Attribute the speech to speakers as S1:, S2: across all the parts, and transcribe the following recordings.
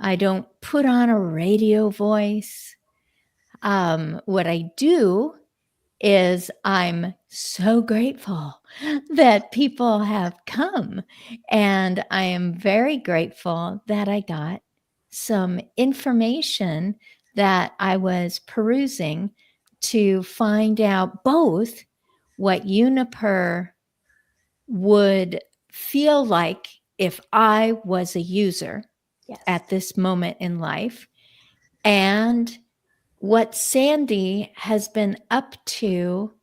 S1: I don't put on a radio voice. What I do is I'm so grateful that people have come. And I am very grateful that I got some information that I was perusing to find out both what Uniper would feel like if I was a user at this moment in life, and what Sandy has been up to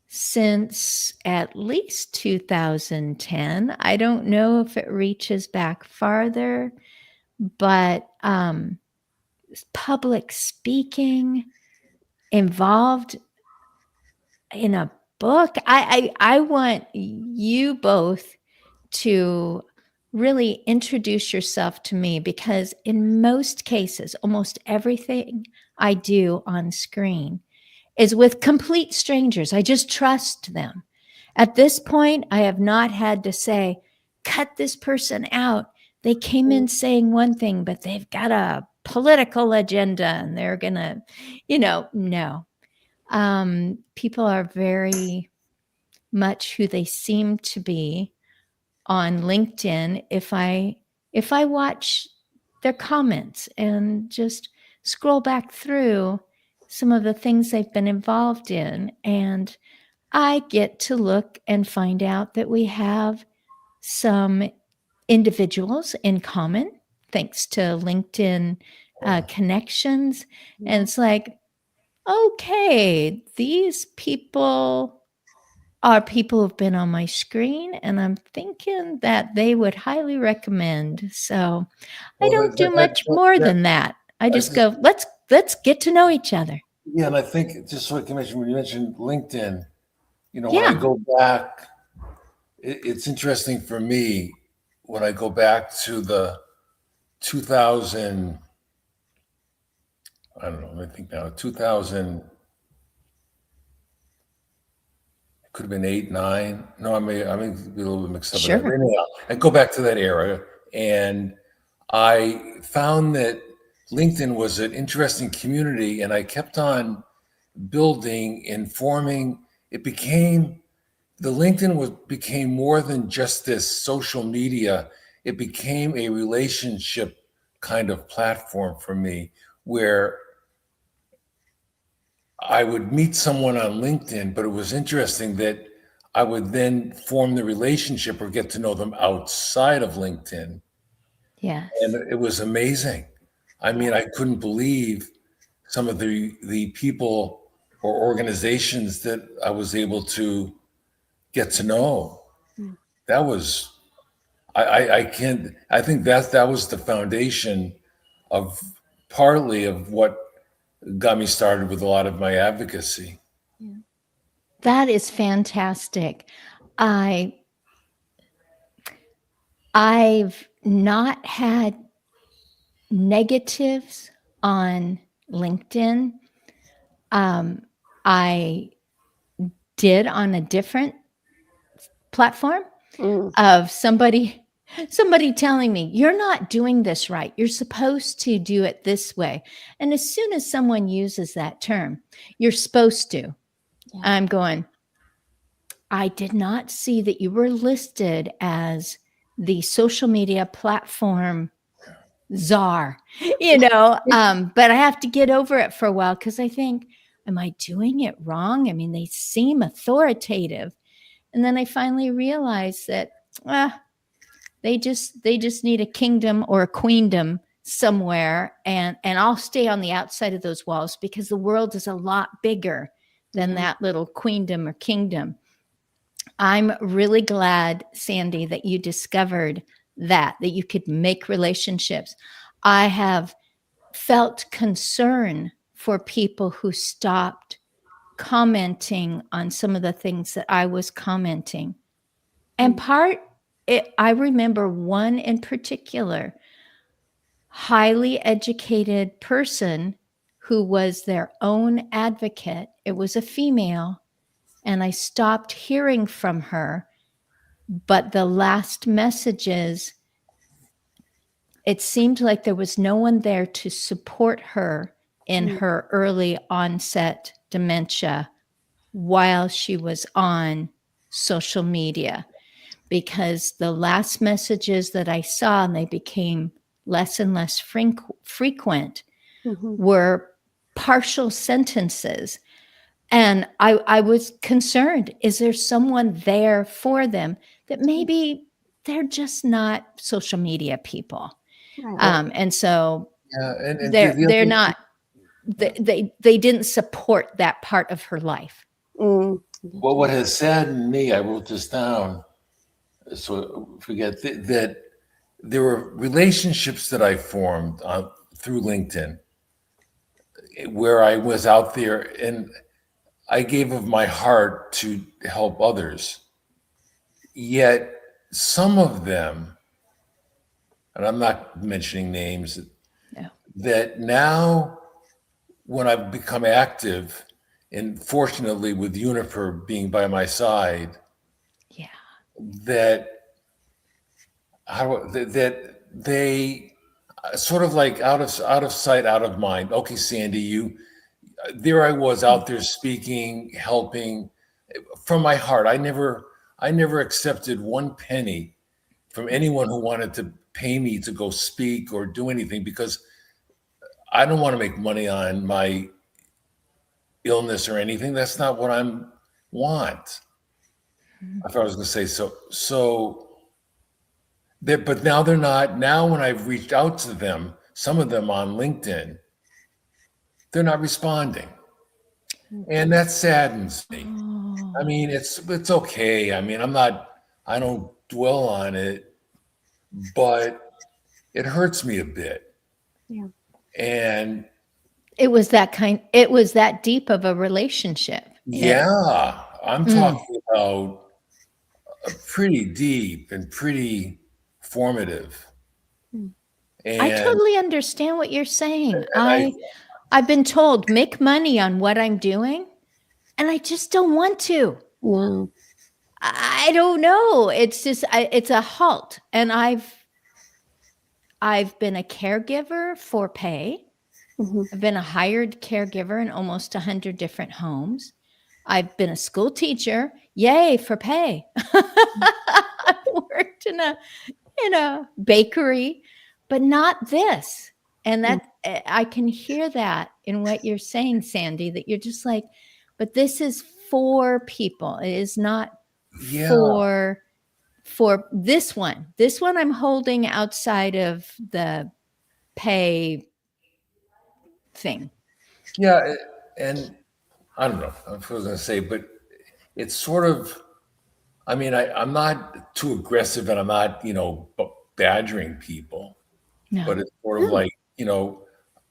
S1: since at least 2010. I don't know if it reaches back farther, but public speaking, involved in a book. I want you both to really introduce yourself to me, because in most cases, almost everything I do on screen is with complete strangers. I just trust them. At this point, I have not had to say, cut this person out. They came in saying one thing, but they've got a political agenda and they're going to, no. People are very much who they seem to be on LinkedIn. If I watch their comments and just scroll back through some of the things they've been involved in, and I get to look and find out that we have some individuals in common thanks to LinkedIn connections. And it's like, okay, these people are people who've been on my screen, and I'm thinking that they would highly recommend. So I don't do much more than that. I just go, let's get to know each other.
S2: Yeah, and I think just so I can mention, when you mentioned LinkedIn, when I go back, it's interesting for me when I go back to the 2000, I don't know, let me think now, 2000, it could have been 8, 9. No, I may be a little bit mixed up.
S1: Sure.
S2: But anyhow, I go back to that era, and I found that LinkedIn was an interesting community, and I kept on building, informing. The LinkedIn became more than just this social media. It became a relationship kind of platform for me, where I would meet someone on LinkedIn, but it was interesting that I would then form the relationship or get to know them outside of LinkedIn.
S1: Yes.
S2: And it was amazing. I mean, I couldn't believe some of the people or organizations that I was able to get to know. That was, I think that was the foundation of partly of what got me started with a lot of my advocacy.
S1: Yeah. That is fantastic. I've not had negatives on LinkedIn. I did on a different platform of somebody telling me, you're not doing this right. You're supposed to do it this way. And as soon as someone uses that term, you're supposed to, I'm going, I did not see that you were listed as the social media platform czar, but I have to get over it for a while, because I think, am I doing it wrong? I mean, they seem authoritative. And then I finally realized that they just need a kingdom or a queendom somewhere, and I'll stay on the outside of those walls, because the world is a lot bigger than that little queendom or kingdom. I'm really glad, Sandy, that you discovered that you could make relationships. I have felt concern for people who stopped commenting on some of the things that I was commenting. And I remember one in particular, highly educated person who was their own advocate. It was a female, and I stopped hearing from her. But the last messages it seemed like there was no one there to support her in her early onset dementia while she was on social media, because the last messages that I saw, and they became less and less frequent, were partial sentences. And I was concerned, is there someone there for them that maybe they're just not social media people?
S3: Right.
S1: And so
S2: Yeah, and
S1: they're not, they didn't support that part of her life.
S2: well, what has saddened me, I wrote this down, so forget that there were relationships that I formed through LinkedIn where I was out there and I gave of my heart to help others. Yet some of them, and I'm not mentioning names,
S1: No.
S2: that now when I've become active, and fortunately with Uniper being by my side,
S1: Yeah.
S2: that that they sort of like out of sight, out of mind. Okay, Sandy, there I was out there speaking, helping from my heart. I never accepted one penny from anyone who wanted to pay me to go speak or do anything, because I don't want to make money on my illness or anything. That's not what I want. I thought I was going to say so. But now they're not. Now when I've reached out to them, some of them on LinkedIn, they're not responding, and that saddens me. I mean, it's okay. I mean, I don't dwell on it, but it hurts me a bit.
S3: Yeah.
S2: And
S1: It was that deep of a relationship.
S2: yeah, I'm talking about pretty deep and pretty formative. And
S1: I totally understand what you're saying.
S2: I
S1: I've been told, make money on what I'm doing, and I just don't want to.
S3: No.
S1: I don't know. It's just it's a halt. And I've been a caregiver for pay. I've been a hired caregiver in almost 100 different homes. I've been a school teacher. Yay for pay. I've worked in a bakery, but not this. And that I can hear that in what you're saying, Sandy, that you're just like, but this is for people. It is not for this one. This one I'm holding outside of the pay thing.
S2: Yeah, and I don't know. I was going to say, but it's sort of. I mean, I'm not too aggressive, and I'm not, badgering people.
S1: No.
S2: But it's sort of like,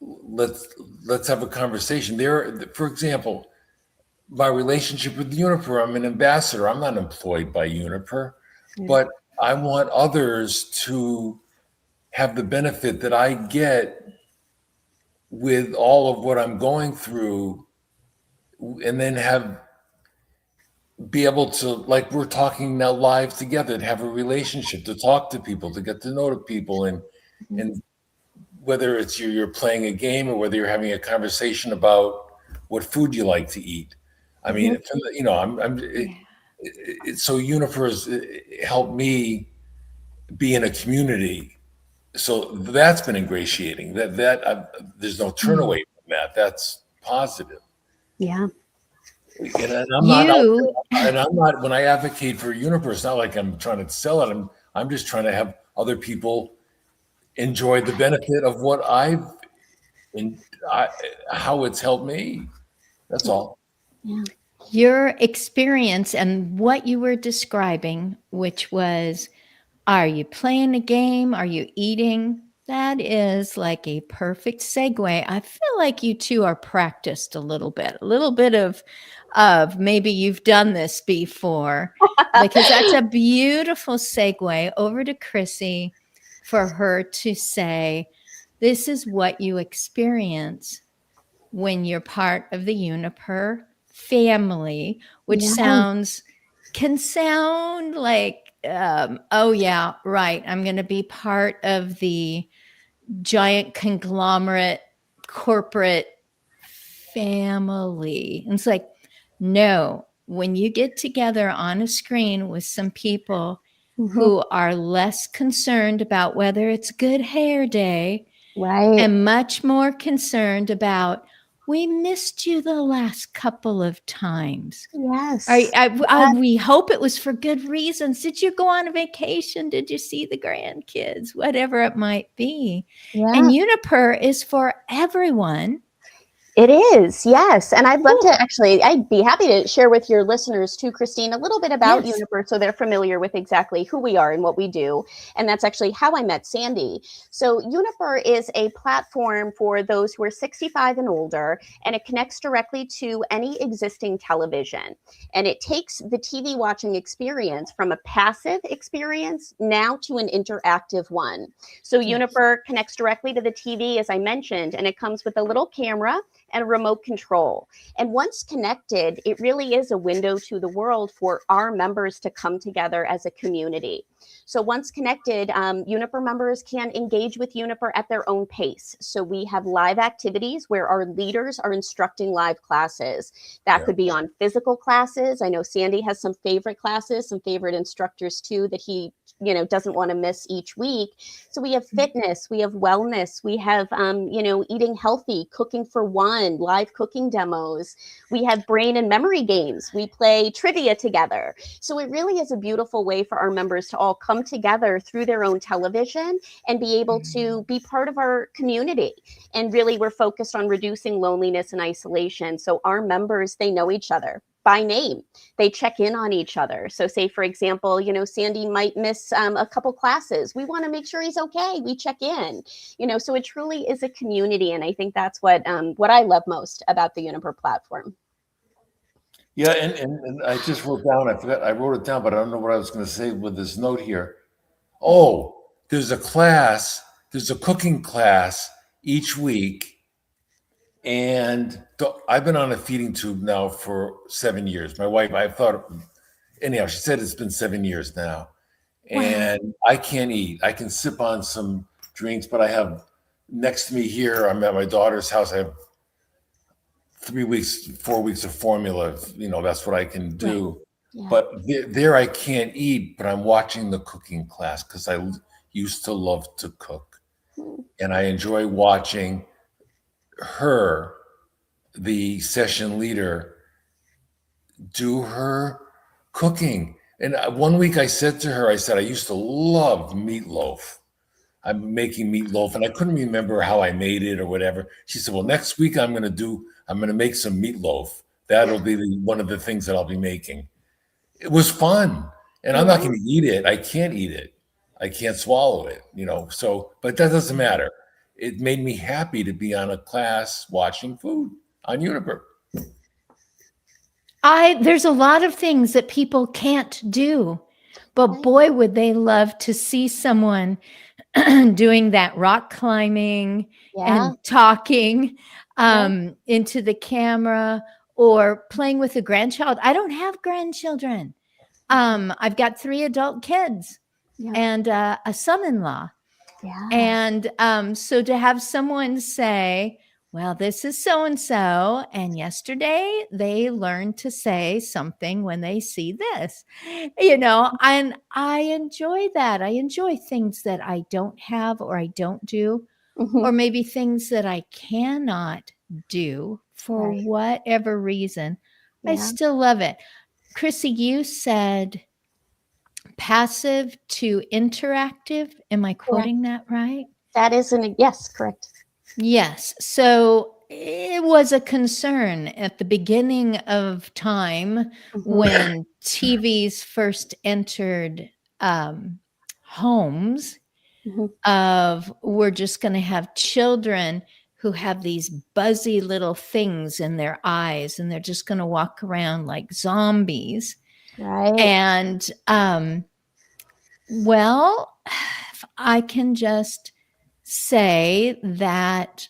S2: let's have a conversation. For example, my relationship with Uniper, I'm an ambassador. I'm not employed by Uniper, but I want others to have the benefit that I get with all of what I'm going through, and then be able to, like we're talking now live together, to have a relationship, to talk to people, to get to know the people, and whether it's you're playing a game or whether you're having a conversation about what food you like to eat. I mean, so Uniper has helped me be in a community. So that's been ingratiating. There's no turn away from that. That's positive.
S3: Yeah.
S2: And I'm not, when I advocate for Uniper, it's not like I'm trying to sell it. I'm just trying to have other people enjoy the benefit of what how it's helped me. That's all.
S3: Yeah.
S1: Your experience and what you were describing, which was, are you playing a game? Are you eating? That is like a perfect segue. I feel like you two are practiced a little bit of maybe you've done this before, because that's a beautiful segue over to Chrissy for her to say, this is what you experience when you're part of the Uniper family, which can sound like, oh yeah, right, I'm going to be part of the giant conglomerate corporate family. And it's like, no, when you get together on a screen with some people who are less concerned about whether it's good hair day,
S3: Right.
S1: and much more concerned about, we missed you the last couple of times.
S3: Yes.
S1: We hope it was for good reasons. Did you go on a vacation? Did you see the grandkids? Whatever it might be.
S3: Yeah.
S1: And Uniper is for everyone.
S3: It is, yes. And I'd love to I'd be happy to share with your listeners too, Christine, a little bit about Uniper so they're familiar with exactly who we are and what we do. And that's actually how I met Sandy. So Uniper is a platform for those who are 65 and older, and it connects directly to any existing television. And it takes the TV watching experience from a passive experience now to an interactive one. So Uniper connects directly to the TV, as I mentioned, and it comes with a little camera and a remote control. And once connected, it really is a window to the world for our members to come together as a community. So once connected, Uniper members can engage with Uniper at their own pace. So we have live activities where our leaders are instructing live classes. That could be on physical classes. I know Sandy has some favorite classes, some favorite instructors too, that he doesn't want to miss each week. So we have fitness, we have wellness, we have, eating healthy, cooking for one, live cooking demos. We have brain and memory games. We play trivia together. So it really is a beautiful way for our members to all come together through their own television and be able to be part of our community. And really, we're focused on reducing loneliness and isolation. So our members, they know each other by name. They check in on each other. So say, for example, Sandy might miss a couple classes. We want to make sure he's okay. We check in, so it truly is a community. And I think that's what I love most about the Uniper platform.
S2: Yeah, and I just wrote down, I wrote it down, but I don't know what I was going to say with this note here. Oh, there's a cooking class each week. And I've been on a feeding tube now for 7 years. My wife, anyhow, she said it's been 7 years now. And I can't eat. I can sip on some drinks, but I have next to me here, I'm at my daughter's house. I have 4 weeks of formula. That's what I can do. Right. Yeah. But there I can't eat, but I'm watching the cooking class because I used to love to cook. And I enjoy watching her, the session leader, do her cooking. And one week I said to her, I used to love meatloaf. I'm making meatloaf and I couldn't remember how I made it or whatever. She said, well, next week I'm going to make some meatloaf. That'll be one of the things that I'll be making. It was fun. And I'm not going to eat it. I can't eat it. I can't swallow it, but that doesn't matter. It made me happy to be on a class watching food on Uniper.
S1: There's a lot of things that people can't do, but boy, would they love to see someone doing that rock climbing and talking into the camera or playing with a grandchild. I don't have grandchildren. I've got 3 adult kids and a son-in-law. Yeah. And so to have someone say, well, this is so-and-so, and yesterday they learned to say something when they see this, and I enjoy that. I enjoy things that I don't have or I don't do, or maybe things that I cannot do for whatever reason. Yeah. I still love it. Chrissy, you said passive to interactive. Am I quoting that right?
S3: That is yes, correct.
S1: Yes. So it was a concern at the beginning of time when TVs first entered homes of we're just going to have children who have these buzzy little things in their eyes and they're just going to walk around like zombies.
S3: Right.
S1: And, well, if I can just say that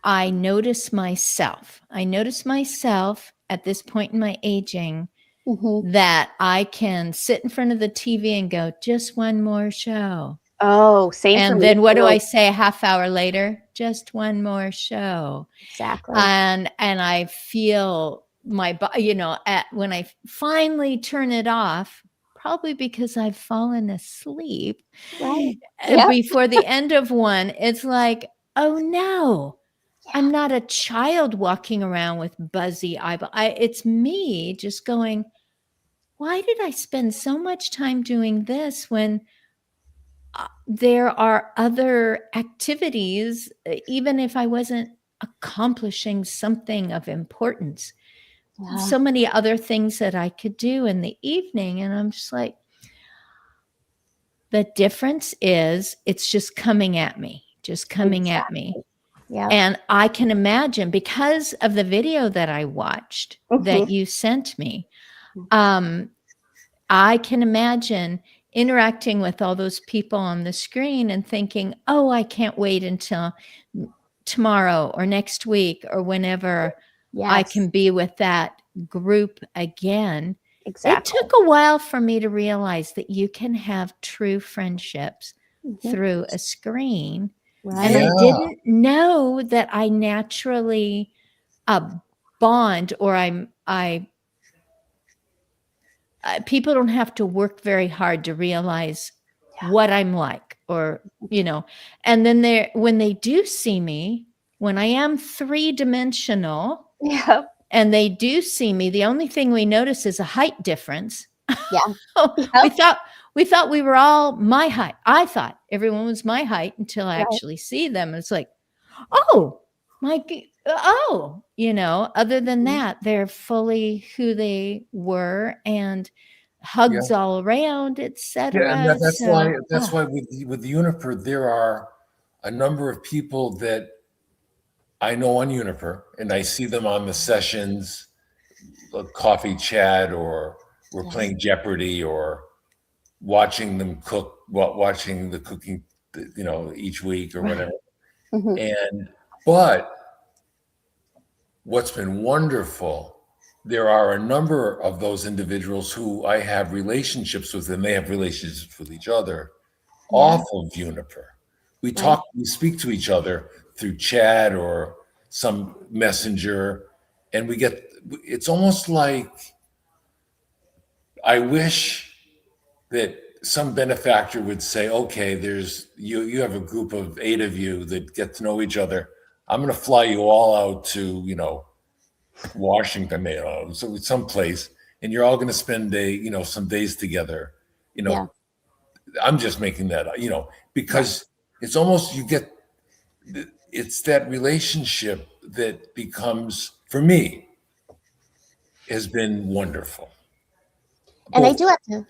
S1: I notice myself at this point in my aging that I can sit in front of the TV and go, just one more show,
S3: Oh, same for
S1: And
S3: me.
S1: then what do
S3: too.
S1: I say a half hour later? Just one more show.
S3: Exactly.
S1: And I feel my body, you know, when I finally turn it off, probably because I've fallen asleep
S3: Right. Yep.
S1: before the end of one, it's like, oh no, I'm not a child walking around with buzzy eyeball. It's me just going, why did I spend so much time doing this when there are other activities, even if I wasn't accomplishing something of importance?
S3: Yeah.
S1: So many other things that I could do in the evening. And I'm just like, the difference is it's just coming at me, at me.
S3: Yeah.
S1: And I can imagine, because of the video that I watched that you sent me, I can imagine interacting with all those people on the screen and thinking, oh, I can't wait until tomorrow or next week or whenever I can be with that group again.
S3: Exactly.
S1: It took a while for me to realize that you can have true friendships through a screen.
S3: Right.
S1: And I didn't know that I naturally bond, or people don't have to work very hard to realize what I'm like, or, you know, and then when they do see me, when I am three-dimensional, and they do see me, the only thing we notice is a height difference. We thought we were all my height. I thought everyone was my height until I actually see them. It's like, oh, you know, other than that, they're fully who they were, and hugs all around, etc.
S2: Yeah, and that's why with Uniper, there are a number of people that I know on Uniper, and I see them on the sessions, a coffee chat, or we're playing Jeopardy, or watching them cook, watching the cooking, you know, each week or whatever. But what's been wonderful, there are a number of those individuals who I have relationships with, and they have relationships with each other off of Uniper. We talk, we speak to each other through chat or some messenger, and it's almost like, I wish that some benefactor would say, okay, you have a group of 8 of you that get to know each other. I'm going to fly you all out to, you know, Washington, you know, so someplace, and you're all going to spend some days together. You know, I'm just making that up, you know, because it's almost, it's that relationship that becomes, for me, has been wonderful.
S3: And I do have to,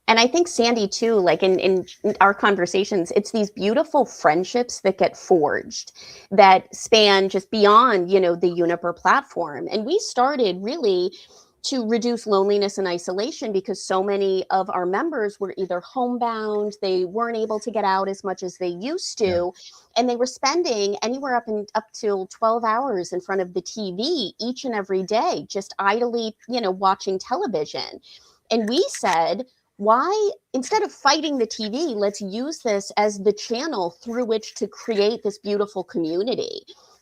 S3: and I think, Sandy, too, like in our conversations, it's these beautiful friendships that get forged that span just beyond, you know, the Uniper platform. And we started really to reduce loneliness and isolation because so many of our members were either homebound, they weren't able to get out as much as they used to, and they were spending anywhere up till 12 hours in front of the TV each and every day, just idly, you know, watching television. And we said, why, instead of fighting the TV, let's use this as the channel through which to create this beautiful community.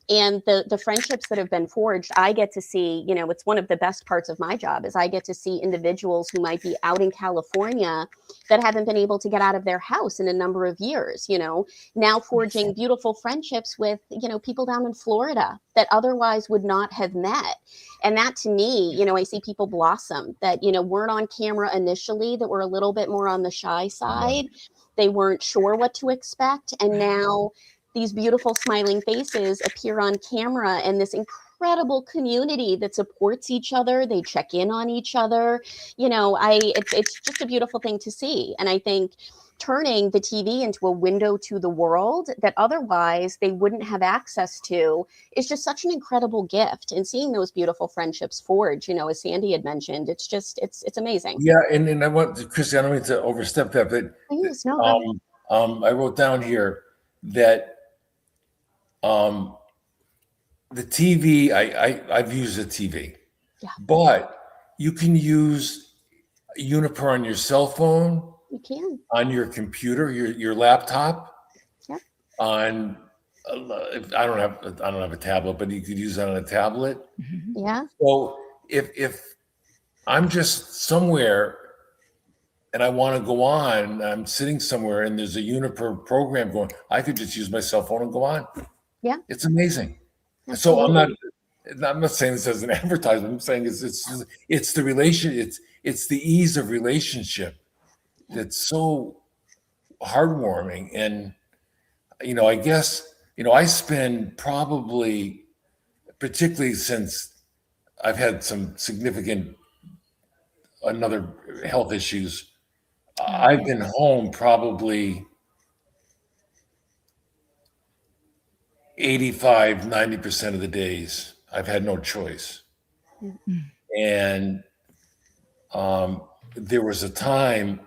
S3: And the friendships that have been forged, I get to see, you know, it's one of the best parts of my job is I get to see individuals who might be out in California that haven't been able to get out of their house in a number of years, you know, now forging beautiful friendships with, you know, people down in Florida that otherwise would not have met. And that, to me, you know, I see people blossom that, you know, weren't on camera initially, that were a little bit more on the shy side. They weren't sure what to expect. And now these beautiful smiling faces appear on camera, and this incredible community that supports each other. They check in on each other. You know, it's just a beautiful thing to see. And I think turning the TV into a window to the world that otherwise they wouldn't have access to is just such an incredible gift. And seeing those beautiful friendships forge, you know, as Sandy had mentioned, it's just, it's amazing.
S2: Yeah. And I want to, Christy, I don't mean to overstep that, but
S3: Please, no,
S2: I wrote down here that the TV, I've used a TV, but you can use Uniper on your cell phone
S3: You can.
S2: on your computer, your laptop,
S3: Yeah.
S2: on I don't have a tablet, but you could use it on a tablet.
S3: Yeah.
S2: So if I'm just somewhere and I want to go on, I'm sitting somewhere and there's a Uniper program going, I could just use my cell phone and go on.
S3: Yeah.
S2: It's amazing.
S3: Absolutely.
S2: So I'm not saying this as an advertisement. I'm saying it's the relation, it's the ease of relationship that's so heartwarming. And I guess I spend probably, particularly since I've had some significant another health issues, I've been home probably 85-90% of the days. I've had no choice. And there was a time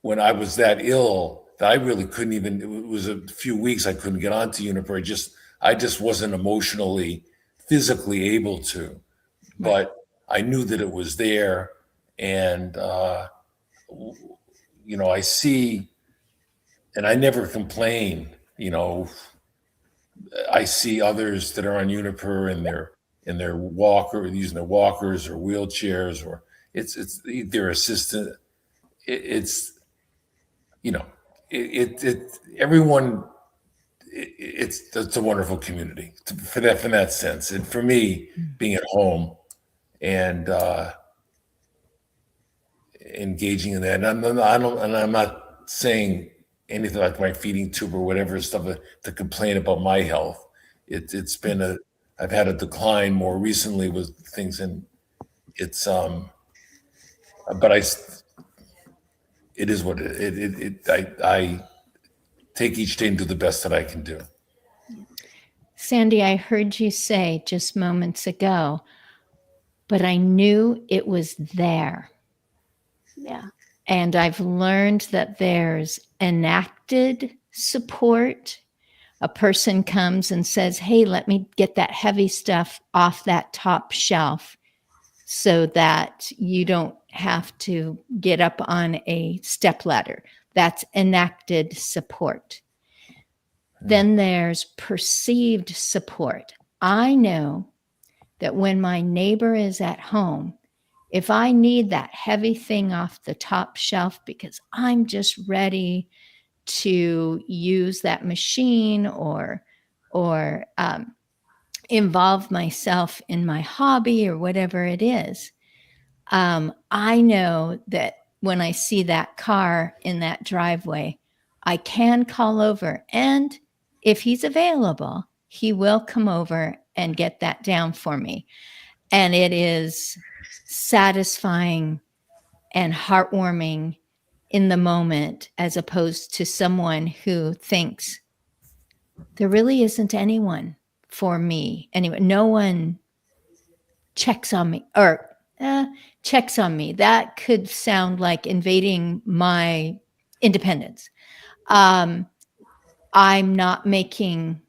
S2: when I was that ill that I really couldn't even, it was a few weeks I couldn't get onto Uniper. I just wasn't emotionally, physically able to. But I knew that it was there. And, I see, and I never complain, I see others that are on Uniper and using their walkers or wheelchairs, or it's their assistant. Everyone. It's a wonderful community for that sense, and for me being at home and engaging in that. And I'm not saying anything like my feeding tube or whatever stuff to complain about my health. It's been I've had a decline more recently with things, and it's but it is what I take each day and do the best that I can do.
S1: Sandy, I heard you say just moments ago, but I knew it was there.
S3: Yeah.
S1: And I've learned that there's enacted support. A person comes and says, hey, let me get that heavy stuff off that top shelf so that you don't have to get up on a stepladder. That's enacted support. Then there's perceived support. I know that when my neighbor is at home, if I need that heavy thing off the top shelf because I'm just ready to use that machine or involve myself in my hobby or whatever it is, I know that when I see that car in that driveway, I can call over, and if he's available, he will come over and get that down for me. And it is satisfying and heartwarming in the moment, as opposed to someone who thinks there really isn't anyone for me. Anyway, no one checks on me or checks on me. That could sound like invading my independence. I'm not making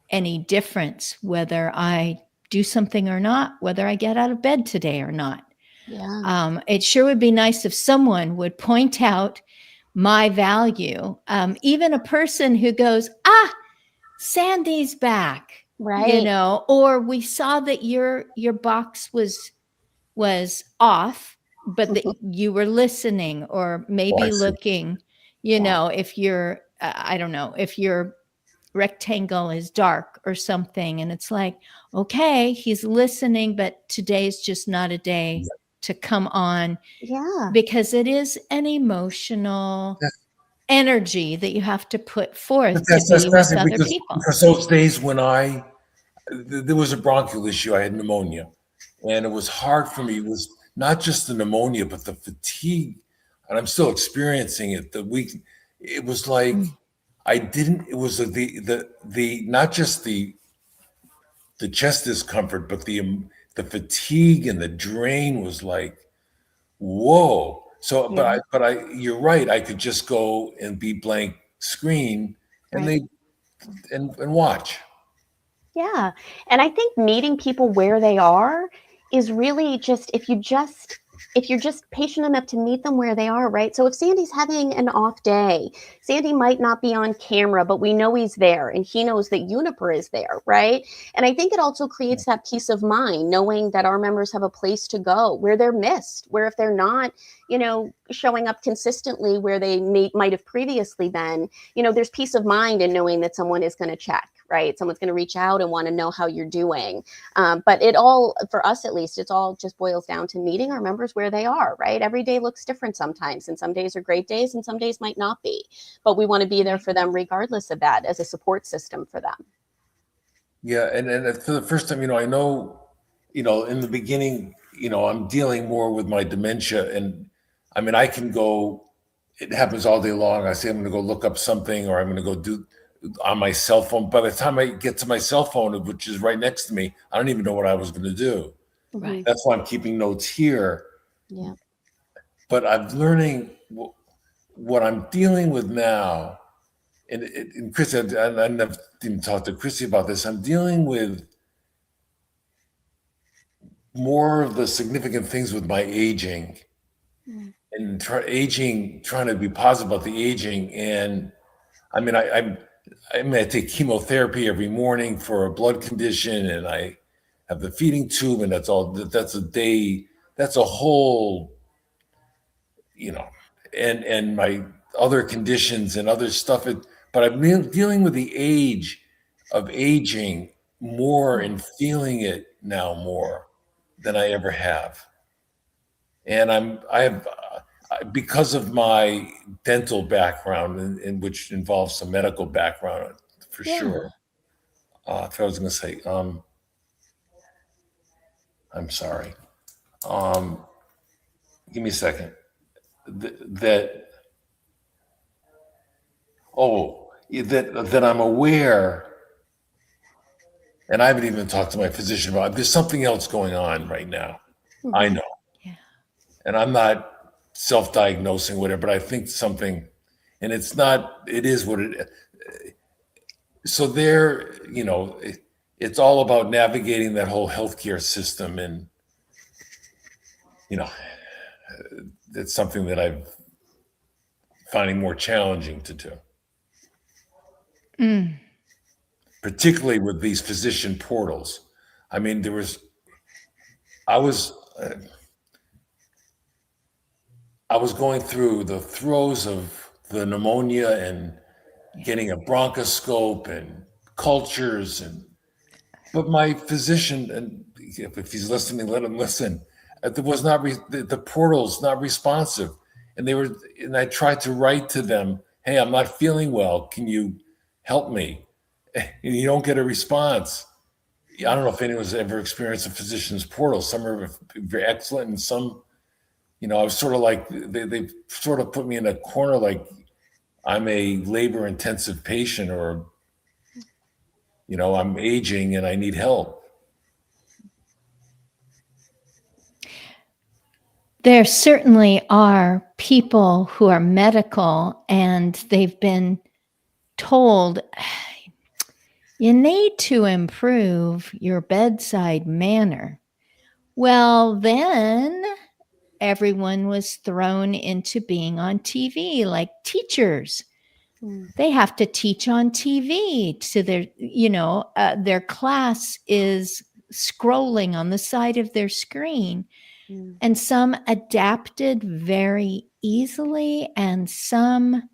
S1: any difference whether I do something or not, whether I get out of bed today or not.
S3: Yeah.
S1: It sure would be nice if someone would point out my value. Even a person who goes, Sandy's back,
S3: Right.
S1: or we saw that your box was off, but that you were listening or maybe looking, if you're, I don't know, if your rectangle is dark or something. And it's like, okay, he's listening, but today's just not a day to come on.
S3: Yeah.
S1: Because it is an emotional energy that you have to put forth to be with other people.
S2: Because those days when there was a bronchial issue, I had pneumonia, and it was hard for me. It was not just the pneumonia, but the fatigue, and I'm still experiencing it. It was like it was the not just the chest discomfort, but the fatigue and the drain was like, whoa. So, but you're right. I could just go and be blank screen and and watch.
S3: Yeah. And I think meeting people where they are is really just, if you just if you're just patient enough to meet them where they are, right? So if Sandy's having an off day, Sandy might not be on camera, but we know he's there and he knows that Juniper is there, right? And I think it also creates that peace of mind, knowing that our members have a place to go where they're missed, where if they're not, showing up consistently where they might have previously been, there's peace of mind in knowing that someone is going to check, right? Someone's going to reach out and want to know how you're doing. But it all, for us at least, it's all just boils down to meeting our members where they are, right? Every day looks different sometimes, and some days are great days and some days might not be. But we want to be there for them regardless of that, as a support system for them.
S2: Yeah, and for the first time, I know, in the beginning, I'm dealing more with my dementia, and I mean, I can go, it happens all day long. I say I'm going to go look up something, or I'm going to go do on my cell phone. By the time I get to my cell phone, which is right next to me, I don't even know what I was going to do.
S1: Right.
S2: That's why I'm keeping notes here.
S3: Yeah.
S2: But I'm learning what I'm dealing with now. And Chrissy, I never even talked to Chrissy about this. I'm dealing with more of the significant things with my aging, and trying to be positive about the aging. And I mean, I take chemotherapy every morning for a blood condition, and I have the feeding tube, and that's a day, that's a whole, and my other conditions and other stuff. But I'm dealing with the age of aging more and feeling it now more than I ever have. And I have, because of my dental background, in which involves some medical background for sure. I was going to say, I'm sorry. Give me a second. That I'm aware, and I haven't even talked to my physician about it. There's something else going on right now. Mm-hmm. I know. Yeah. And I'm not self-diagnosing whatever, but I think something, and it is what it is. So there, it's all about navigating that whole healthcare system, and it's something that I'm finding more challenging to do. Particularly with these physician portals. I mean, I was going through the throes of the pneumonia and getting a bronchoscope and cultures, but my physician, and if he's listening, let him listen. It was not the portal's not responsive, and I tried to write to them, "Hey, I'm not feeling well. Can you help me?" And you don't get a response. I don't know if anyone's ever experienced a physician's portal. Some are very excellent, and some, I was sort of like, they sort of put me in a corner, like I'm a labor-intensive patient, or, I'm aging and I need help.
S1: There certainly are people who are medical and they've been told, you need to improve your bedside manner. Well, then everyone was thrown into being on TV, like teachers. They have to teach on TV. So their class is scrolling on the side of their screen. And some adapted very easily, and some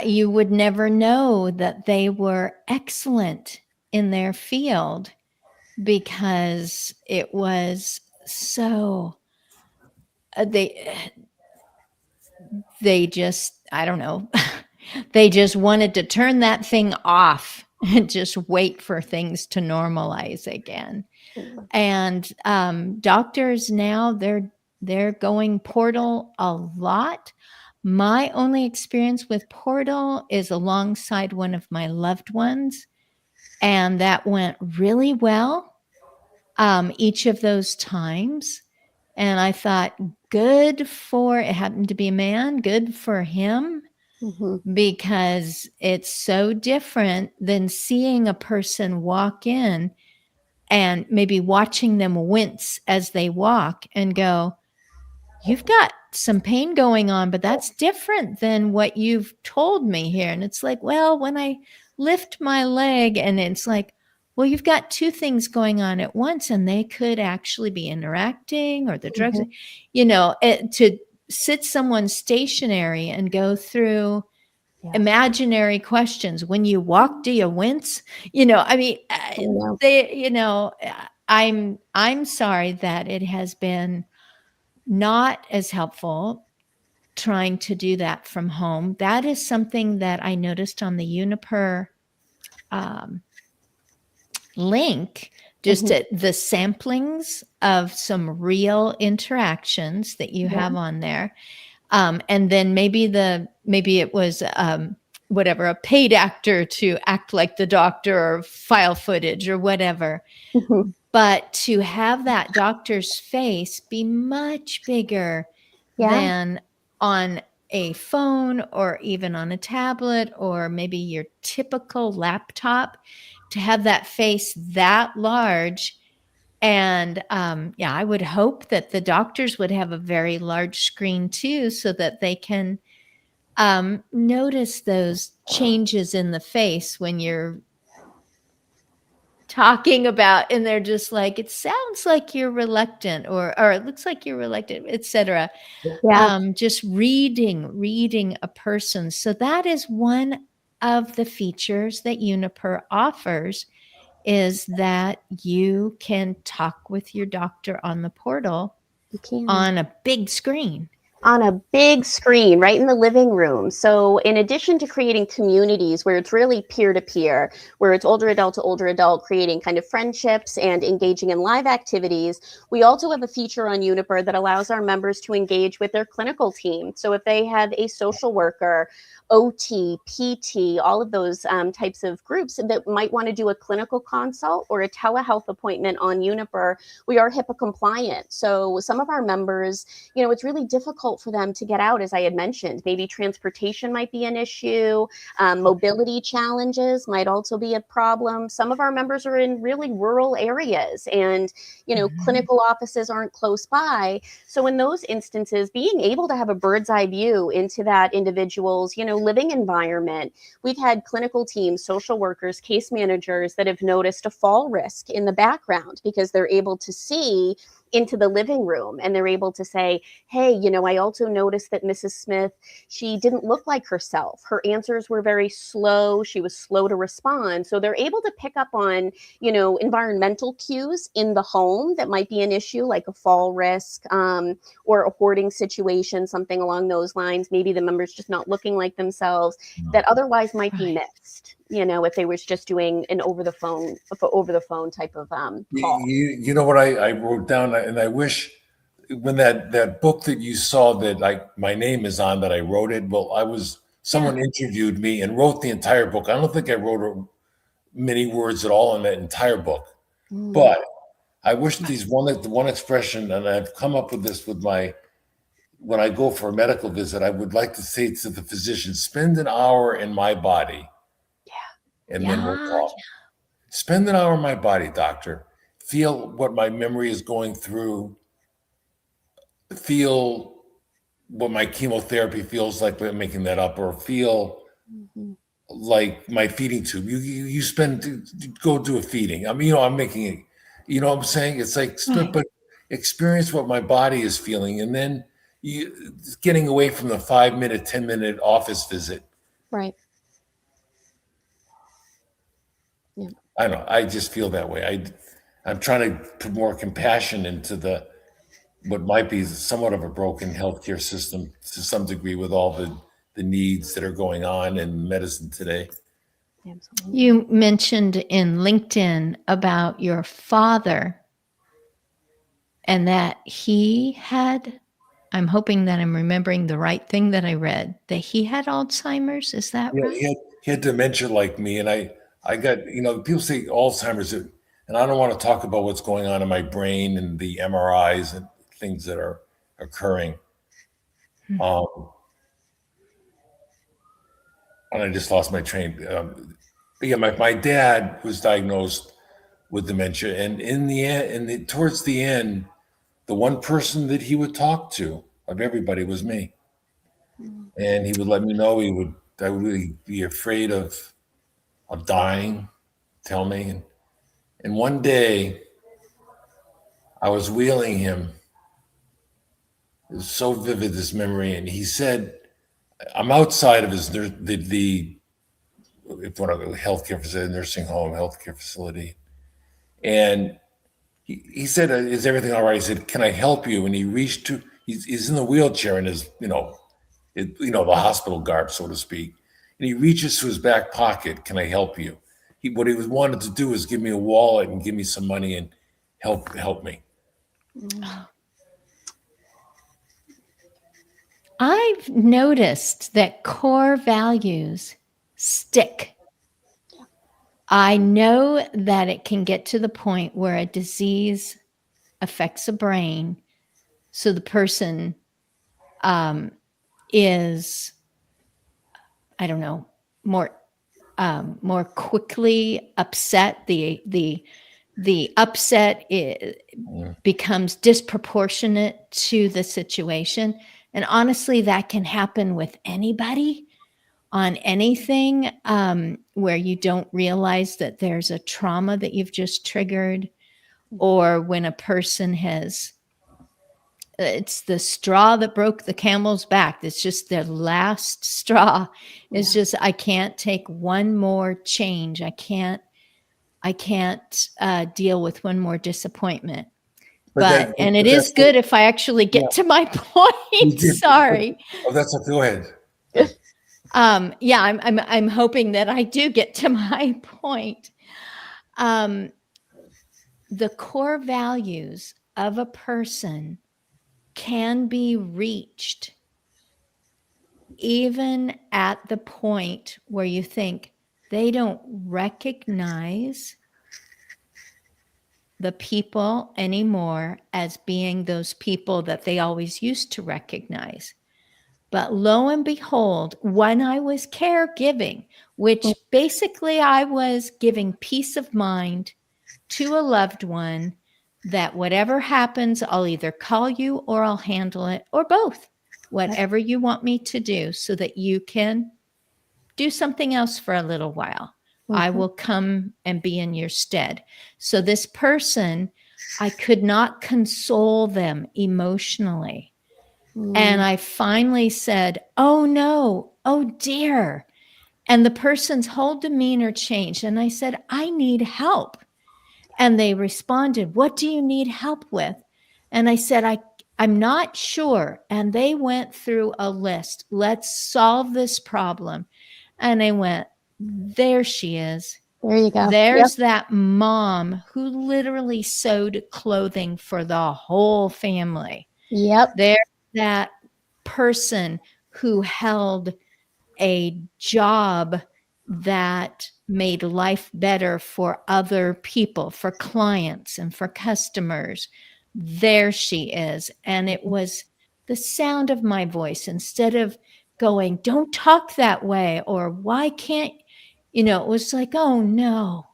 S1: you would never know that they were excellent in their field because it was so they just, I don't know, they just wanted to turn that thing off and just wait for things to normalize again. And doctors now, they're going portal a lot. My only experience with portal is alongside one of my loved ones, and that went really well each of those times. And I thought, it happened to be a man, good for him, because it's so different than seeing a person walk in and maybe watching them wince as they walk and go, you've got some pain going on, but that's different than what you've told me here. And it's like, well, when I lift my leg, and it's like, well, you've got two things going on at once, and they could actually be interacting, or the drugs, to sit someone stationary and go through imaginary questions. When you walk, do you wince? I'm sorry that it has been not as helpful trying to do that from home. That is something that I noticed on the Uniper link, just at the samplings of some real interactions that you have on there. And then maybe it was a paid actor to act like the doctor, or file footage or whatever. But to have that doctor's face be much bigger than on a phone, or even on a tablet, or maybe your typical laptop, to have that face that large. And I would hope that the doctors would have a very large screen too, so that they can notice those changes in the face when you're talking about, and they're just like, it sounds like you're reluctant, or it looks like you're reluctant, etc. Just reading a person. So that is one of the features that Uniper offers, is that you can talk with your doctor on the portal on a big screen.
S3: On a big screen right in the living room. So in addition to creating communities where it's really peer-to-peer, where it's older adult to older adult, creating kind of friendships and engaging in live activities, we also have a feature on Uniper that allows our members to engage with their clinical team. So if they have a social worker, OT, PT, all of those types of groups that might want to do a clinical consult or a telehealth appointment on Uniper, we are HIPAA compliant. So some of our members, it's really difficult for them to get out, as I had mentioned. Maybe transportation might be an issue. Mobility challenges might also be a problem. Some of our members are in really rural areas, and, clinical offices aren't close by. So in those instances, being able to have a bird's eye view into that individual's, living environment. We've had clinical teams, social workers, case managers that have noticed a fall risk in the background, because they're able to see into the living room, and they're able to say, hey, I also noticed that Mrs. Smith, she didn't look like herself. Her answers were very slow. She was slow to respond. So they're able to pick up on, environmental cues in the home that might be an issue, like a fall risk, or a hoarding situation, something along those lines. Maybe the member's just not looking like themselves, that otherwise might be missed. If they was just doing an over the phone type of call.
S2: You know what I wrote down, and I wish when that book that you saw that my name is on, that I wrote it. Well, someone interviewed me and wrote the entire book. I don't think I wrote many words at all in that entire book, but I wish the one expression, and I've come up with this when I go for a medical visit, I would like to say to the physician, spend an hour in my body. And then we'll talk. Spend an hour in my body, doctor. Feel what my memory is going through. Feel what my chemotherapy feels like. I'm making that up. Or feel like my feeding tube. Go do a feeding. I'm making it. You know what I'm saying? It's like, but experience what my body is feeling, and then getting away from the 5-minute, 10-minute office visit.
S3: Right.
S2: Yeah. I don't know. I just feel that way. I'm trying to put more compassion into what might be somewhat of a broken healthcare system to some degree, with all the needs that are going on in medicine today.
S1: Absolutely. You mentioned in LinkedIn about your father, and that he had, I'm hoping that I'm remembering the right thing that I read, that he had Alzheimer's. Is that right?
S2: He had dementia like me, and I got, people say Alzheimer's, and I don't want to talk about what's going on in my brain and the MRIs and things that are occurring. And I just lost my train. But yeah, my dad was diagnosed with dementia. And in the end, towards the end, the one person that he would talk to of everybody was me. And he would let me know I would really be afraid of dying, tell me. And one day I was wheeling him. It was so vivid, this memory. And he said, I'm outside of his, if one of the healthcare facility, nursing home, healthcare facility. And he said, is everything all right? He said, can I help you? And he reached to, he's in the wheelchair in his, the hospital garb, so to speak. And he reaches to his back pocket. Can I help you? What he wanted to do is give me a wallet and give me some money and help me.
S1: I've noticed that core values stick. I know that it can get to the point where a disease affects the brain, so the person is, I don't know, more quickly upset. The upset becomes disproportionate to the situation. And honestly, that can happen with anybody on anything, where you don't realize that there's a trauma that you've just triggered, or when a person it's the straw that broke the camel's back. It's just their last straw. It's just, I can't take one more change. I can't deal with one more disappointment. And it is good if I actually get to my point. Sorry.
S2: Oh, that's okay. Go ahead.
S1: I'm hoping that I do get to my point. The core values of a person can be reached even at the point where you think they don't recognize the people anymore as being those people that they always used to recognize. But lo and behold, when I was caregiving, which basically I was giving peace of mind to a loved one, that whatever happens, I'll either call you or I'll handle it, or both, whatever you want me to do, so that you can do something else for a little while. I will come and be in your stead. So this person, I could not console them emotionally. And I finally said, oh no, oh dear. And the person's whole demeanor changed. And I said, I need help. And they responded, what do you need help with? And I said, I'm not sure. And they went through a list. Let's solve this problem. And I went, there she is.
S3: There you go.
S1: There's that mom who literally sewed clothing for the whole family.
S3: Yep.
S1: There's that person who held a job that made life better for other people, for clients and for customers. There she is. And it was the sound of my voice. Instead of going, don't talk that way, or why can't, it was like, oh no,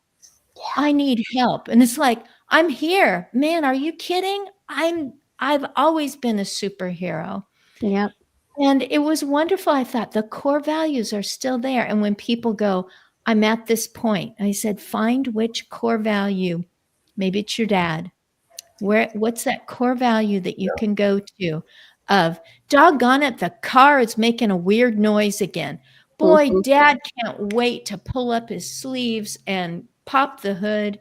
S1: I need help. And it's like, I'm here, man. Are you kidding? I've always been a superhero.
S3: Yep.
S1: And it was wonderful. I thought the core values are still there. And when people go, I'm at this point, I said, find which core value. Maybe it's your dad. What's that core value that you can go to of, doggone it, the car is making a weird noise again. Boy, Dad can't wait to pull up his sleeves and pop the hood.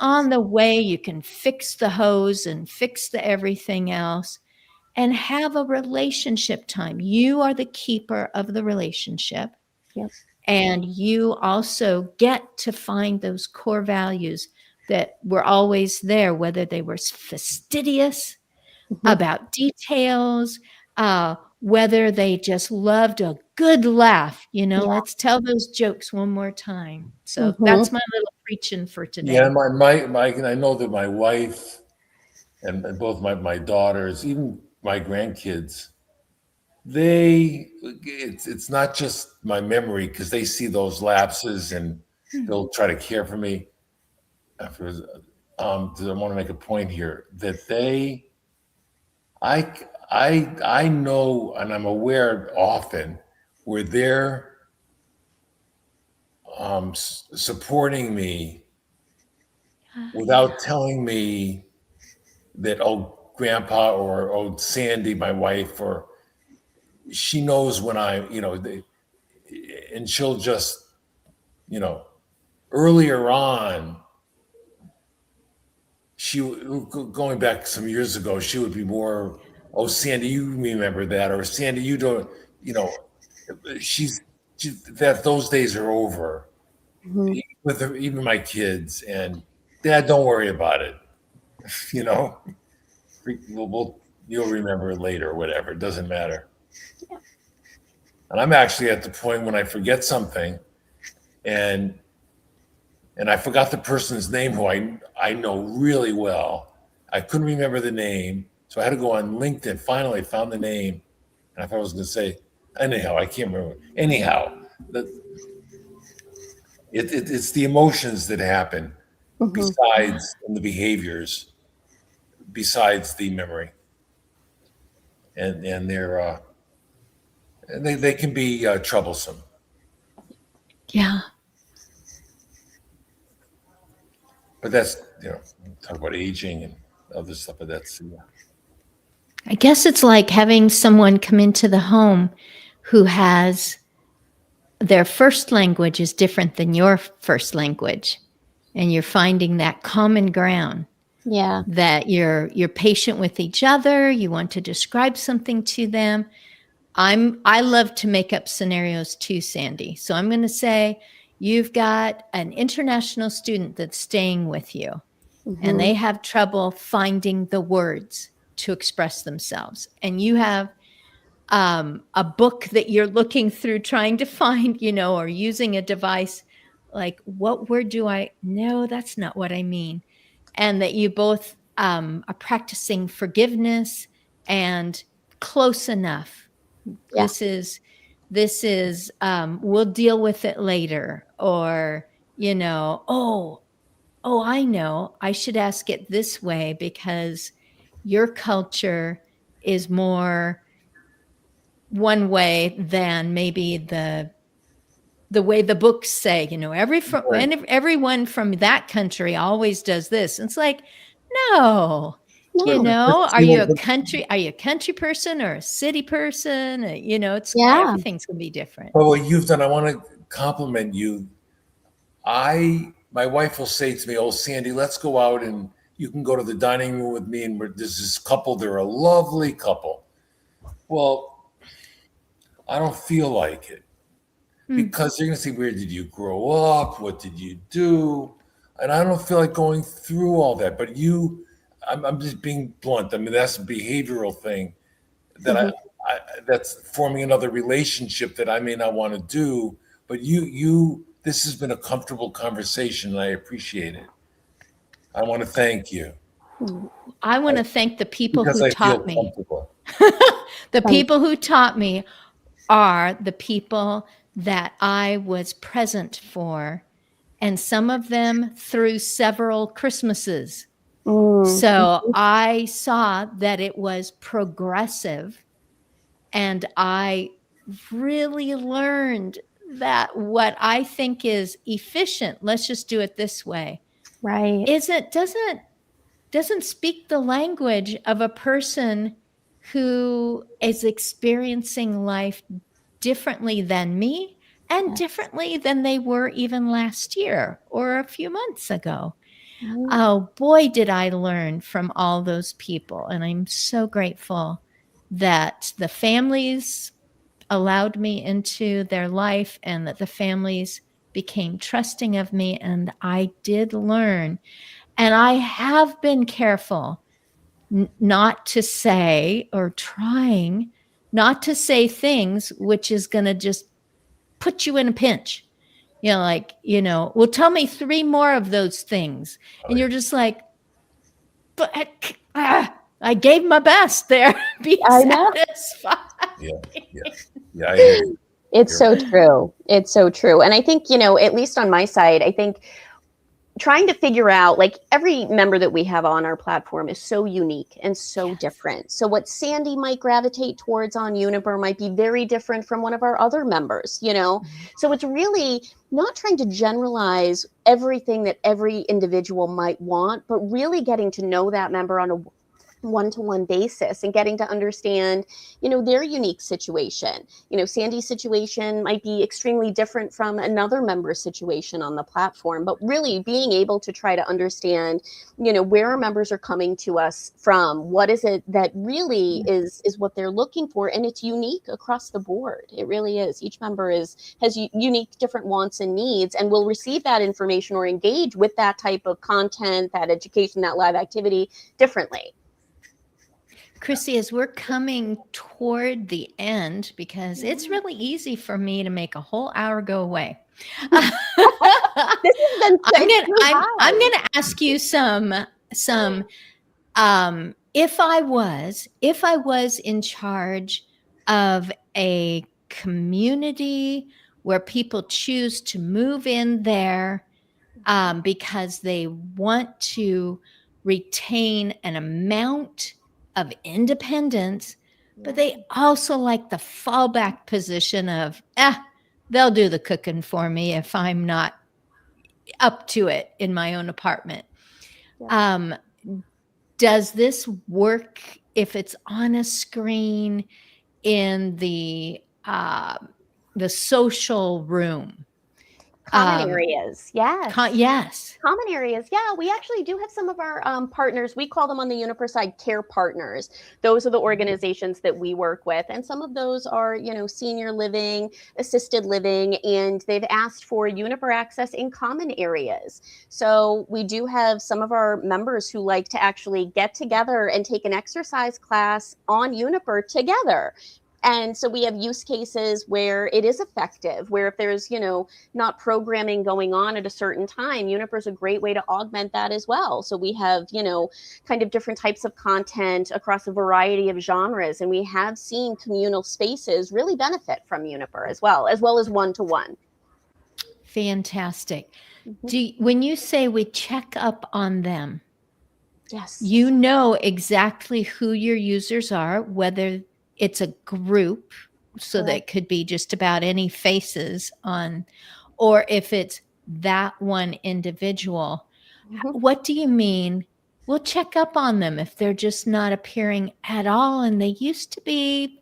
S1: On the way, you can fix the hose and fix the everything else. And have a relationship time. You are the keeper of the relationship.
S3: Yep.
S1: And you also get to find those core values that were always there, whether they were fastidious about details, whether they just loved a good laugh. Let's tell those jokes one more time. So that's my little preaching for today.
S2: Yeah, I know that my wife and both my daughters, even my grandkids, it's not just my memory, because they see those lapses and they'll try to care for me. I want to make a point here that I know, and I'm aware often where they're supporting me without telling me that, oh, grandpa, or oh, Sandy, my wife, or she knows when and she'll just, earlier on, going back some years ago, she would be more, oh, Sandy, you remember that, or Sandy, you don't, she's that those days are over.
S3: Mhm.
S2: With even my kids, and Dad, don't worry about it. You'll remember it later, or whatever. It doesn't matter.
S3: Yeah.
S2: And I'm actually at the point when I forget something, and I forgot the person's name who I know really well. I couldn't remember the name, so I had to go on LinkedIn. Finally, found the name, and I thought I was going to say, anyhow, I can't remember. Anyhow, it's the emotions that happen besides, and the behaviors besides the memory, and they're they can be troublesome.
S1: Yeah.
S2: But that's, talk about aging and other stuff, but that's,
S1: I guess it's like having someone come into the home who has their first language is different than your first language. And you're finding that common ground.
S3: Yeah.
S1: That you're patient with each other. You want to describe something to them. I love to make up scenarios too, Sandy. So I'm going to say you've got an international student that's staying with you, and they have trouble finding the words to express themselves. And you have a book that you're looking through trying to find, or using a device like, what word do I know? That's not what I mean. And that you both are practicing forgiveness and close enough.
S3: Yeah.
S1: This is we'll deal with it later, or, oh, I know, I should ask it this way because your culture is more one way than maybe the way the books say, everyone from that country always does this. And it's like, no, are you a country person or a city person? Everything's gonna be different.
S2: But what you've done, I want to compliment you. My wife will say to me, oh, Sandy, let's go out and you can go to the dining room with me. And there's this couple, they're a lovely couple. Well, I don't feel like it. Because they're going to say, where did you grow up? What did you do? And I don't feel like going through all that. But I'm just being blunt. I mean, that's a behavioral thing that that's forming another relationship that I may not want to do. But this has been a comfortable conversation, and I appreciate it. I want to thank you.
S1: I want to thank the people who taught me. The people who taught me are the people that I was present for, and some of them through several Christmases. So I saw that it was progressive, and I really learned that what I think is efficient, let's just do it this way,
S3: right,
S1: doesn't speak the language of a person who is experiencing life differently than me, and differently than they were even last year or a few months ago. Oh boy, did I learn from all those people. And I'm so grateful that the families allowed me into their life, and that the families became trusting of me. And I did learn. And I have been careful not to say, or trying not to say things which is going to just put you in a pinch. Well, tell me 3 more of those things. And you're just like, but I gave my best there. Be satisfied.
S2: Yeah. I hear you.
S3: It's so true. It's so true. And I think, at least on my side, I think trying to figure out, like, every member that we have on our platform is so unique and so different. So what Sandy might gravitate towards on Uniper might be very different from one of our other members, you know? So it's really not trying to generalize everything that every individual might want, but really getting to know that member on a one-to-one basis and getting to understand, you know, their unique situation. You know, Sandy's situation might be extremely different from another member's situation on the platform, but really being able to try to understand, you know, where our members are coming to us from, what is it that really is what they're looking for, and it's unique across the board. It really is. Each member has unique different wants and needs, and will receive that information or engage with that type of content, that education, that live activity differently.
S1: Chrissy, as we're coming toward the end, because it's really easy for me to make a whole hour go away.
S3: This has been
S1: I'm gonna ask you some if I was in charge of a community where people choose to move in there because they want to retain an amount of independence, but they also like the fallback position of, they'll do the cooking for me if I'm not up to it in my own apartment. Does this work if it's on a screen in the social room?
S3: Common areas, yes.
S1: Yes.
S3: Common areas, yeah. We actually do have some of our partners. We call them on the Uniper side care partners. Those are the organizations that we work with, and some of those are, you know, senior living, assisted living, and they've asked for Uniper access in common areas. So we do have some of our members who like to actually get together and take an exercise class on Uniper together. And so we have use cases where it is effective, where if there's, you know, not programming going on at a certain time, Uniper is a great way to augment that as well. So we have, you know, kind of different types of content across a variety of genres. And we have seen communal spaces really benefit from Uniper as well as one-to-one.
S1: Fantastic. When you say we check up on them,
S3: yes,
S1: you know exactly who your users are, whether it's a group, so that could be just about any faces on, or if it's that one individual. What do you mean? We'll check up on them if they're just not appearing at all and they used to be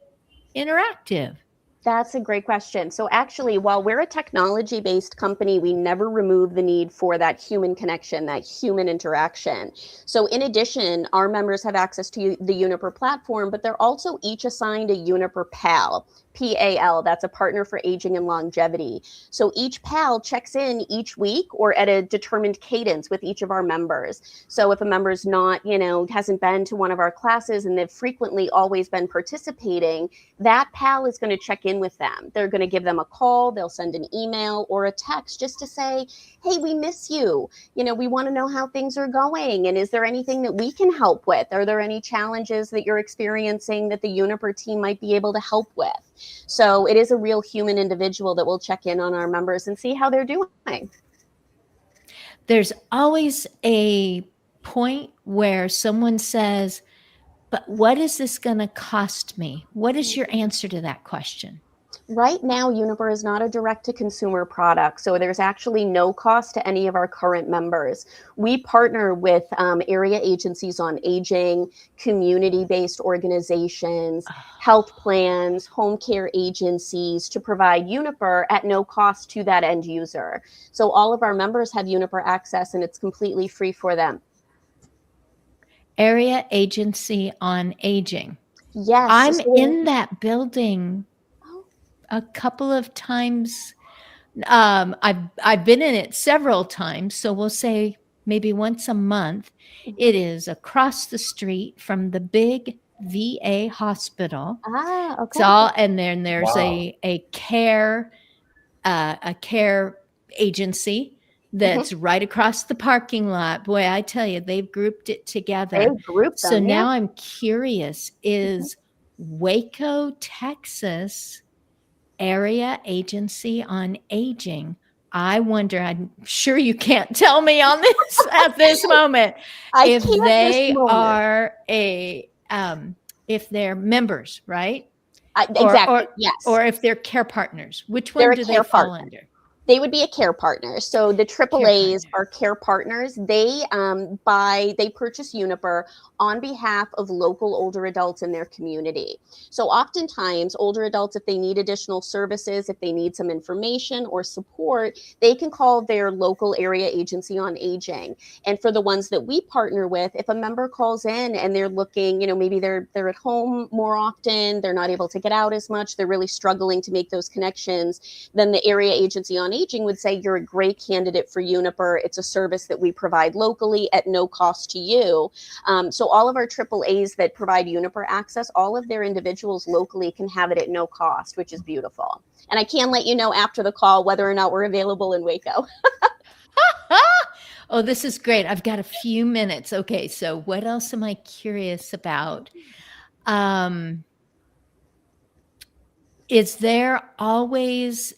S1: interactive.
S3: That's a great question. So actually, while we're a technology-based company, we never remove the need for that human connection, that human interaction. So in addition, our members have access to the Uniper platform, but they're also each assigned a Uniper PAL. PAL, that's a partner for aging and longevity. So each PAL checks in each week or at a determined cadence with each of our members. So if a member's not, you know, hasn't been to one of our classes and they've frequently always been participating, that PAL is going to check in with them. They're going to give them a call, they'll send an email or a text just to say, hey, we miss you. You know, we want to know how things are going. And is there anything that we can help with? Are there any challenges that you're experiencing that the Uniper team might be able to help with? So it is a real human individual that will check in on our members and see how they're doing.
S1: There's always a point where someone says, but what is this going to cost me? What is your answer to that question?
S3: Right now, Uniper is not a direct-to-consumer product, so there's actually no cost to any of our current members. We partner with area agencies on aging, community-based organizations, health plans, home care agencies to provide Uniper at no cost to that end user. So all of our members have Uniper access, and it's completely free for them.
S1: Area agency on aging.
S3: Yes.
S1: I'm in that building a couple of times. I've been in it several times, so we'll say maybe once a month. It is across the street from the big VA hospital.
S3: Okay.
S1: It's all, and then there's a care agency that's right across the parking lot. Boy, I tell you, they've grouped it together.
S3: They've grouped them,
S1: so now I'm curious, is Waco, Texas Area Agency on Aging I wonder, I'm sure you can't tell me on this at this moment, if they are if they're members, right?
S3: Exactly. Yes.
S1: Or if they're care partners. Which one do they fall under?
S3: They would be a care partner. So the AAAs are care partners. They they purchase Uniper on behalf of local older adults in their community. So oftentimes older adults, if they need additional services, if they need some information or support, they can call their local area agency on aging. And for the ones that we partner with, if a member calls in and they're looking, maybe they're at home more often, they're not able to get out as much, they're really struggling to make those connections, then the area agency on aging would say, you're a great candidate for Uniper. It's a service that we provide locally at no cost to you. So all of our AAAs that provide Uniper access, all of their individuals locally can have it at no cost, which is beautiful. And I can let you know after the call whether or not we're available in Waco.
S1: Oh, this is great. I've got a few minutes. Okay, so what else am I curious about? Is there always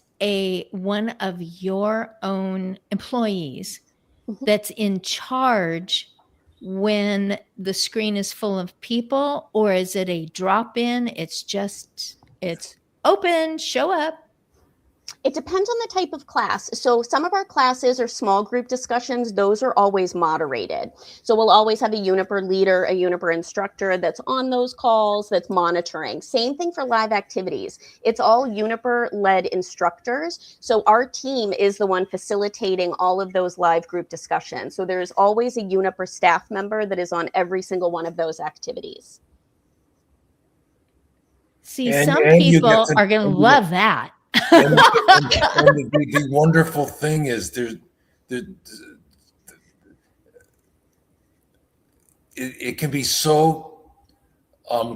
S1: one of your own employees that's in charge when the screen is full of people, or is it a drop-in? It's open, show up.
S3: It depends on the type of class. So some of our classes are small group discussions. Those are always moderated. So we'll always have a Uniper leader, a Uniper instructor that's on those calls, that's monitoring. Same thing for live activities. It's all Uniper-led instructors. So our team is the one facilitating all of those live group discussions. So there's always a Uniper staff member that is on every single one of those activities.
S1: See, some people are going to love that.
S2: And the wonderful thing is it can be so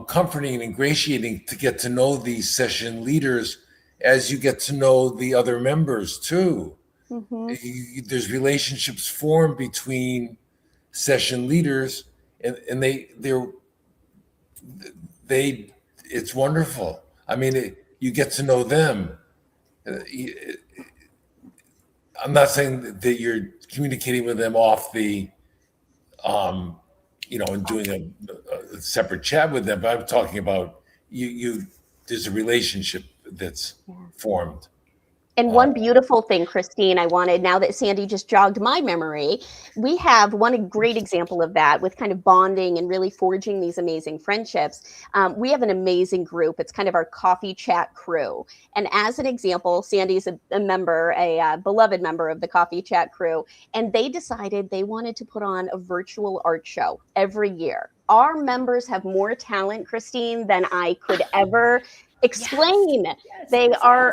S2: comforting and ingratiating to get to know these session leaders as you get to know the other members too. There's relationships formed between session leaders, and it's wonderful. I mean, you get to know them. I'm not saying that you're communicating with them off the, and doing a separate chat with them, but I'm talking about there's a relationship that's formed.
S3: And one beautiful thing, Christine, I wanted, now that Sandy just jogged my memory, we have one great example of that with kind of bonding and really forging these amazing friendships. We have an amazing group. It's kind of our coffee chat crew. And as an example, Sandy's a member, a beloved member of the coffee chat crew, and they decided they wanted to put on a virtual art show every year. Our members have more talent, Christine, than I could ever explain. They are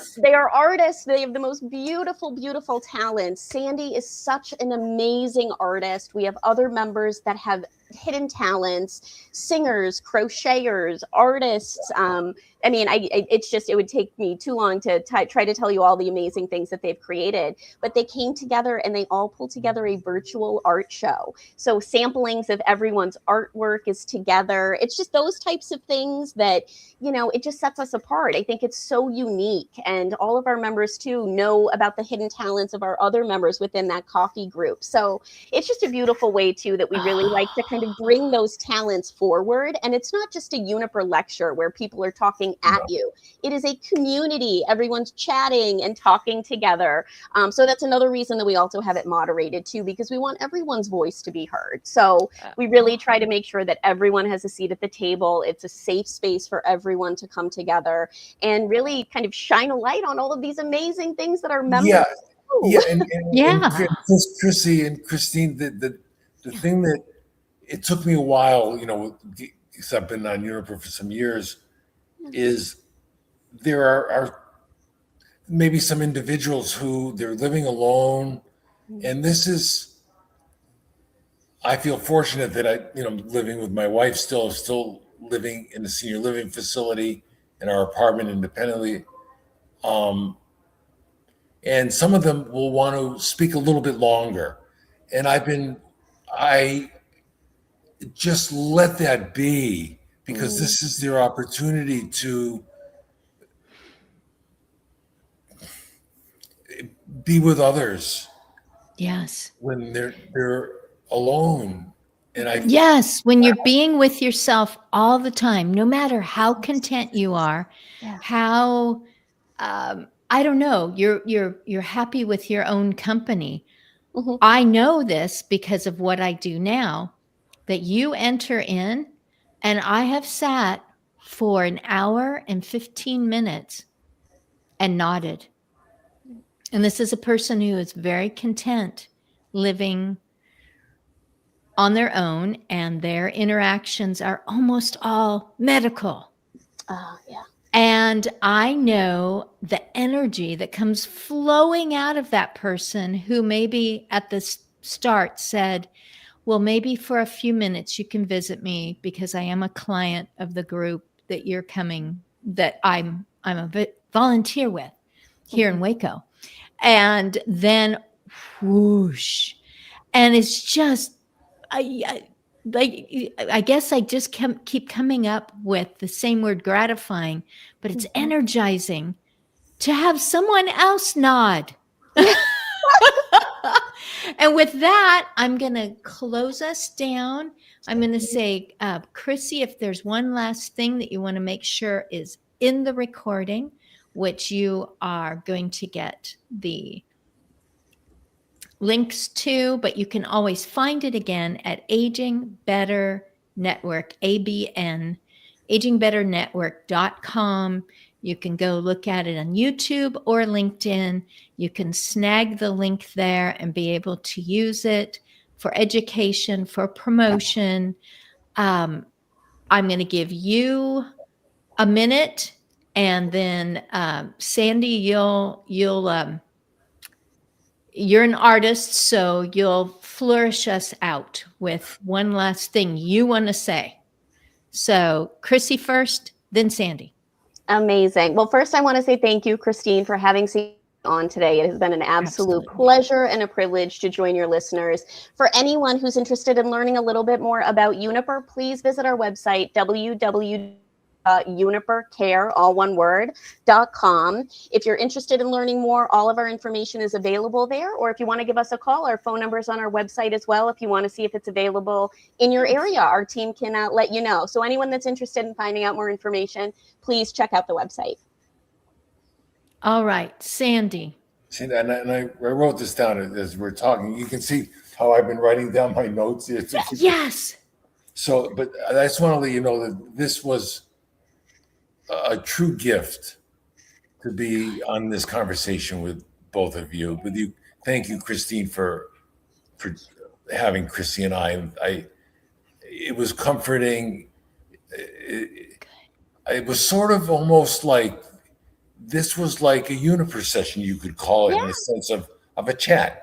S3: artists. They have the most beautiful talents. Sandy is such an amazing artist. We have other members that have hidden talents, singers, crocheters, artists. It would take me too long to try to tell you all the amazing things that they've created, but they came together and they all pulled together a virtual art show. So samplings of everyone's artwork is together. It's just those types of things that, it just sets us apart. I think it's so unique. And all of our members too know about the hidden talents of our other members within that coffee group. So it's just a beautiful way too that we really like to kind of bring those talents forward. And it's not just a Uniper lecture where people are talking at you. It is a community. Everyone's chatting and talking together. So that's another reason that we also have it moderated too, because we want everyone's voice to be heard. So we really try to make sure that everyone has a seat at the table. It's a safe space for everyone to come together and really kind of shine a light on all of these amazing things that our members do.
S2: And Chrissy and Christine, the thing that it took me a while, because I've been on Uniper for some years, is there are maybe some individuals who they're living alone, and this is, I feel fortunate that I'm living with my wife still living in a senior living facility in our apartment independently. And some of them will want to speak a little bit longer. And I just let that be, because this is their opportunity to be with others
S1: Yes.
S2: when they're alone. And
S1: yes, when you're being with yourself all the time, no matter how content you are, how I don't know, you're happy with your own company.
S3: Mhm.
S1: I know this because of what I do now, that you enter in, and I have sat for an hour and 15 minutes and nodded. And this is a person who is very content living on their own, and their interactions are almost all medical.
S3: Yeah.
S1: And I know the energy that comes flowing out of that person who maybe at the start said, well, maybe for a few minutes you can visit me because I am a client of the group that you're coming, that I'm a volunteer with here in Waco. And then whoosh. And it's just, I guess I just keep coming up with the same word, gratifying, but it's energizing to have someone else nod. And with that, I'm going to close us down. I'm going to say, Chrissy, if there's one last thing that you want to make sure is in the recording, which you are going to get the links to, but you can always find it again at Aging Better Network, ABN, agingbetternetwork.com. You can go look at it on YouTube or LinkedIn. You can snag the link there and be able to use it for education, for promotion. I'm going to give you a minute, and then Sandy, you're an artist, so you'll flourish us out with one last thing you want to say. So Chrissy first, then Sandy.
S3: Amazing. Well, first I want to say thank you, Christine, for having me on today. It has been an absolute pleasure and a privilege to join your listeners. For anyone who's interested in learning a little bit more about Uniper, please visit our website, www.unipercare, all one word, .com. If you're interested in learning more, all of our information is available there. Or if you want to give us a call, our phone number is on our website as well. If you want to see if it's available in your area, our team can let you know. So anyone that's interested in finding out more information, please check out the website.
S1: All right, Sandy.
S2: And I wrote this down as we're talking. You can see how I've been writing down my notes.
S1: Yes.
S2: So, but I just want to let you know that this was a true gift to be on this conversation with both of you. With you, thank you, Christine, for having Chrissy and I. It was comforting. It was sort of almost like this was like a Uniper session, you could call it, in the sense of a chat.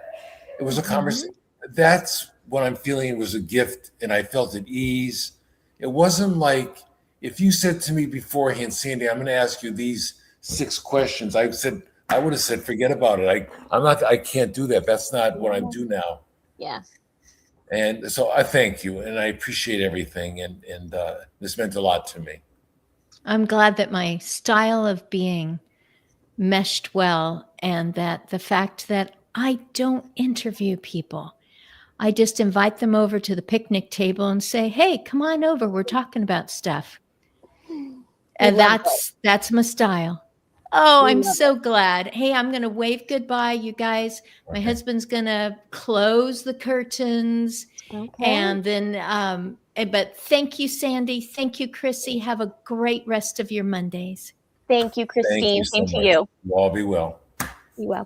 S2: It was a conversation. That's what I'm feeling. It was a gift, and I felt at ease. It wasn't like if you said to me beforehand, Sandy, I'm going to ask you these 6 questions. I would have said, forget about it. I can't do that. That's not what I do now.
S3: Yeah.
S2: And so I thank you, and I appreciate everything, and this meant a lot to me.
S1: I'm glad that my style of being meshed well, and that the fact that I don't interview people. I just invite them over to the picnic table and say, hey, come on over. We're talking about stuff. And that's my style. Oh, I'm so glad. Hey, I'm going to wave goodbye, you guys. My husband's going to close the curtains.
S3: Okay.
S1: And then, but thank you, Sandy. Thank you, Chrissy. Have a great rest of your Mondays.
S3: Thank you, Christine.
S2: Thank you so
S3: Same to
S2: much.
S3: you.
S2: You all be well.
S3: Be well.